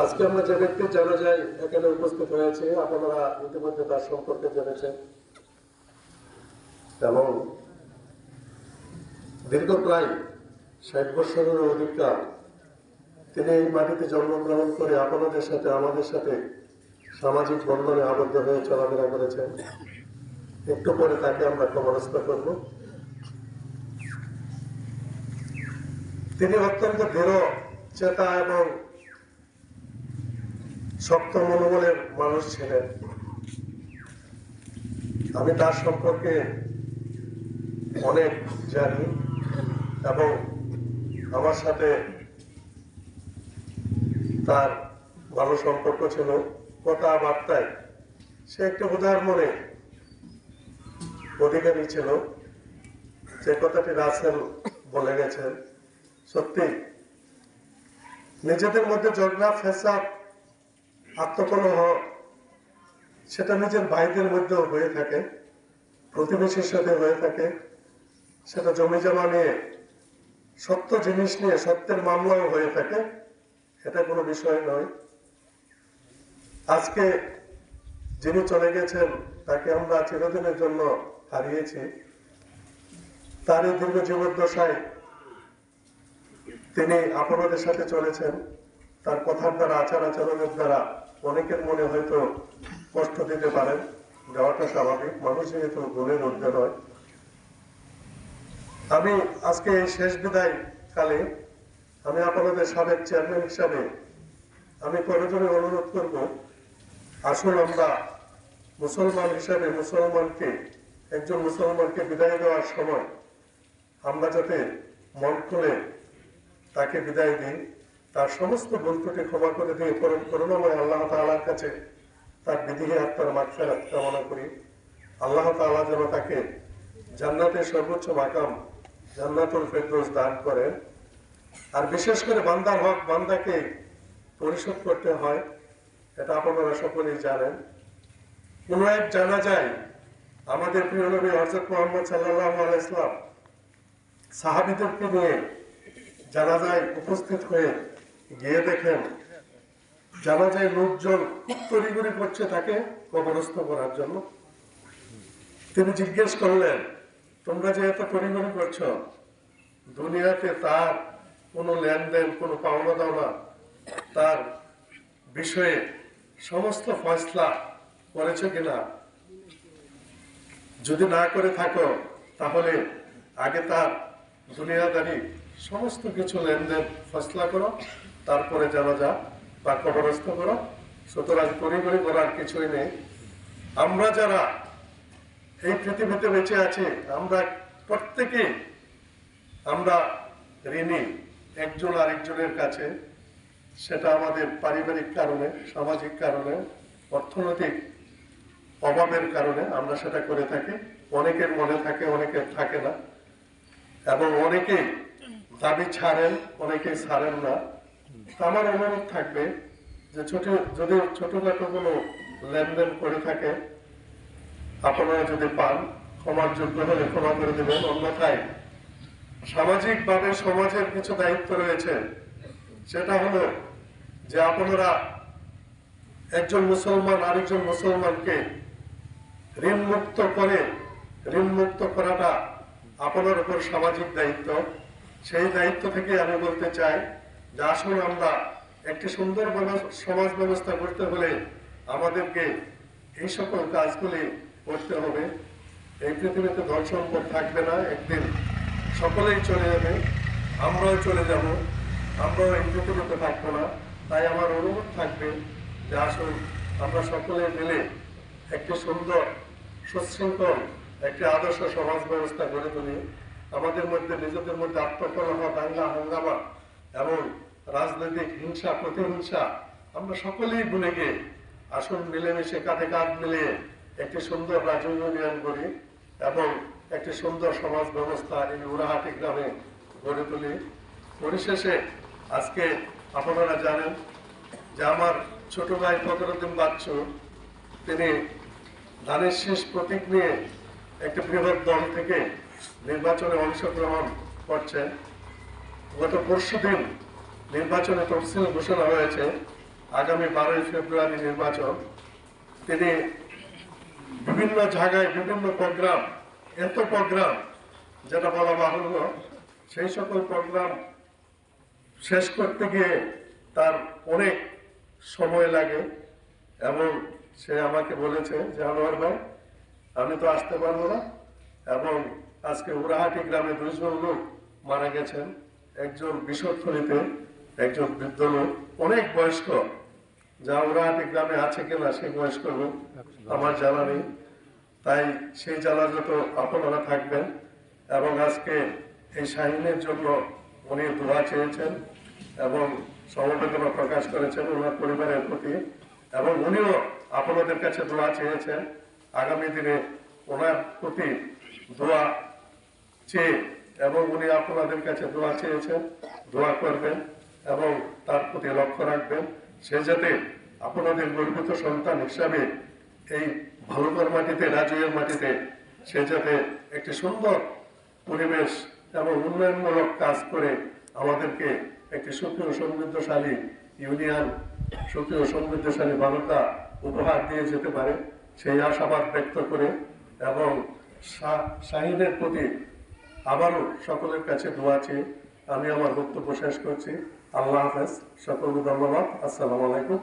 আজকে আমরা যে ব্যক্তির জানাজায় এখানে উপস্থিত হয়েছে, আপনারা ইতিমধ্যে তার সম্পর্কে জেনেছেন এবং দীর্ঘ প্রায় 60 বছরের অধিককাল তিনি এই মাটিতে জন্মগ্রহণ করে আপনাদের সাথে আমাদের সাথে সামাজিক বন্ধনে আবদ্ধ হয়ে চলাফেরা করেছেন। একটু পরে তাকে আমরা কবরস্থ করব। তিনি অত্যন্ত দৃঢ় চেতা এবং শক্ত মনোবলের মানুষ ছিলেন। আমি তার সম্পর্কে অনেক জানি এবং আমার সাথে তার ভালো সম্পর্ক ছিল। কথাবার্তায় সে একটা উদার মনে অধিকারী ছিল। যে কথাটি রাসেল বলে গেছেন, সত্যি নিজেদের মধ্যে ঝগড়া ফেসাদ আত্মকলহ সেটা নিজের ভাইদের মধ্যেও হয়ে থাকে, প্রতিবেশীর সাথে হয়ে থাকে, সেটা জমি জমা নিয়ে সত্য জিনিস নিয়ে সত্যের মামলাও হয়ে থাকে। এটা কোনো বিষয় নয়। আজকে যিনি চলে গেছেন তাকে আমরা চিরদিনের জন্য হারিয়েছি। তার এই দীর্ঘ জীবদ্দশায় তিনি আপনাদের সাথে চলেছেন। তার কথার দ্বারা, আচার আচরণের দ্বারা অনেকের মনে হয়তো কষ্ট দিতে পারেন, যাওয়াটা স্বাভাবিক। মানুষ যেহেতু গুণের ঊর্ধ্বে নয়। আমি আজকে এই শেষ বিদায় কালে আমি আপনাদের সাবেক চেয়ারম্যান হিসাবে আমি করজোরে অনুরোধ করব, আসুন আমরা মুসলমান হিসাবে একজন মুসলমানকে বিদায় দেওয়ার সময় আমরা যাতে মন খুলে তাকে বিদায় দিই, তার সমস্ত ভুল ত্রুটি ক্ষমা করে দিয়ে করুণাময় আল্লাহ তাআলার কাছে তার বিধিহে আত্মার মাগফিরাত কামনা করি। আল্লাহ তাআলা যেন তাকে জান্নাতের সর্বোচ্চ মাকাম জান্নাতুল ফেরদৌস দান করেন। আর বিশেষ করে বান্দার হক বান্দাকে পরিশোধ করতে হয়, এটা আপনারা সকলেই জানেন। কোন এক জানাজায় আমাদের প্রিয় নবী হযরত মুহাম্মদ সাল্লাল্লাহু আলাইহি ওয়াসাল্লাম সাহাবীদেরকে নিয়ে জানাজায় উপস্থিত হয়ে গিয়ে দেখেন জানাজায় লোকজন খুব তড়িঘড়ি করছে তাকে কবরস্থ করার জন্য। তিনি জিজ্ঞেস করলেন, তোমরা যে এত তড়িঘড়ি করছো, দুনিয়াতে তার কোনো লেনদেন, কোনো পাওনা দাওনা, তার বিষয়ে সমস্ত ফয়সলা করেছো কিনা? যদি না করে থাকো তাহলে আগে তার দুনিয়াদারি সমস্ত কিছু লেনদেন ফয়সলা করো, তারপরে জানাজা বা কবরস্থ করো। সুতরাং তড়িঘড়ি করার কিছুই নেই। আমরা যারা এই পৃথিবীতে বেঁচে আছি, আমরা প্রত্যেকেই আমরা ঋণী একজন আরেকজনের কাছে। সেটা আমাদের পারিবারিক কারণে, সামাজিক কারণে, অর্থনৈতিক অভাবের কারণে আমরা সেটা করে থাকি। অনেকের মনে থাকে, অনেকের থাকে না, এবং অনেকেই দাবি ছাড়েন, অনেকেই ছাড়েন না। আমার অনুরোধ থাকবে যে যদি ছোটখাটো কোনো লেনদেন করে থাকে, আপনারা যদি পান, ক্ষমার যোগ্য হলে ক্ষমা করে দেবেন। অন্যথায় সামাজিকভাবে সমাজের কিছু দায়িত্ব রয়েছে, সেটা হলো যে আপনারা একজন মুসলমান আরেকজন মুসলমানকে ঋণ মুক্ত করাটা আপনার উপর সামাজিক দায়িত্ব। সেই দায়িত্ব থেকে আমি বলতে চাই যে আসুন আমরা একটি সুন্দর সমাজ ব্যবস্থা করতে হলে আমাদেরকে এই সকল কাজগুলি করতে হবে। এই পৃথিবীতে ধন সম্পদ থাকবে না, একদিন সকলেই চলে যাবে, আমরাও চলে যাব, আমরাও এই পৃথিবীতে থাকবো না। তাই আমার অনুরোধ থাকবে যে আসুন আমরা সকলে মিলে একটি সুন্দর সুশৃঙ্খল একটি আদর্শ সমাজ ব্যবস্থা গড়ে তুলি। আমাদের মধ্যে নিজেদের মধ্যে আত্মকলহ, দাঙ্গা হাঙ্গামা এবং রাজনৈতিক হিংসা প্রতিহিংসা আমরা সকলেই ভুলে গিয়ে আসুন মিলেমিশে কাঁধে কাঁধ মিলিয়ে একটি সুন্দর রাজ্য ইউনিয়ন করি এবং একটি সুন্দর সমাজ ব্যবস্থা এই উড়াহাটি গ্রামে গড়ে তুলি। পরিশেষে আজকে আপনারা জানেন যে আমার ছোট ভাই ফখরুদ্দিন বাচ্চু তিনি ধানের শীষ প্রতীক নিয়ে একটি বৃহৎ দল থেকে নির্বাচনে অংশগ্রহণ করছেন। গত পরশুদিন নির্বাচনে তফসিল ঘোষণা হয়েছে। আগামী 12ই ফেব্রুয়ারি নির্বাচন, তিনি বিভিন্ন জায়গায় বিভিন্ন প্রোগ্রাম, এত প্রোগ্রাম যেটা বলা বাহুল্য, সেই সকল প্রোগ্রাম শেষ করতে গিয়ে তার অনেক সময় লাগে। এবং সে আমাকে বলেছে যে আনোয়ার ভাই, আমি তো আসতে পারবো না। এবং আজকে উড়াহাটি গ্রামে 2 জন লোক মারা গেছেন, একজন বিষরথলিতে, একজন বৃদ্ধ লোক, অনেক বয়স্ক, যা উড়াহাটি গ্রামে আছে কিনা সেই বয়স্ক লোক আমার জানা নেই। তাই সেই জানাজাত আপনারা থাকবেন। এবং আজকে এই শাহীনের জন্য উনি দোয়া চেয়েছেন এবং সমবেদনা প্রকাশ করেছেন ওনার পরিবারের প্রতি, এবং উনিও আপনাদের কাছে দোয়া চেয়েছেন আগামী দিনে ওনার প্রতি দোয়া চেয়ে, এবং উনি আপনাদের কাছে দোয়া চেয়েছেন, দোয়া করবেন এবং তার প্রতি লক্ষ্য রাখবেন, সে যাতে আপনাদের গর্বিত সন্তান হিসাবে এই ভালুকার মাটিতে, রাজুয়ের মাটিতে সে যাতে একটি সুন্দর পরিবেশ এবং উন্নয়নমূলক কাজ করে আমাদেরকে একটি সুখী ও সমৃদ্ধশালী ইউনিয়ন, সুখী ও সমৃদ্ধশালী ভালুকা উপহার দিয়ে যেতে পারে, সেই আশাবাদ ব্যক্ত করে এবং শাহীনের প্রতি আবারও সকলের কাছে দোয়া চেয়ে আমি আমার বক্তব্য শেষ করছি। আল্লাহ হাফেজ, সকলকে ধন্যবাদ। আসসালামু আলাইকুম।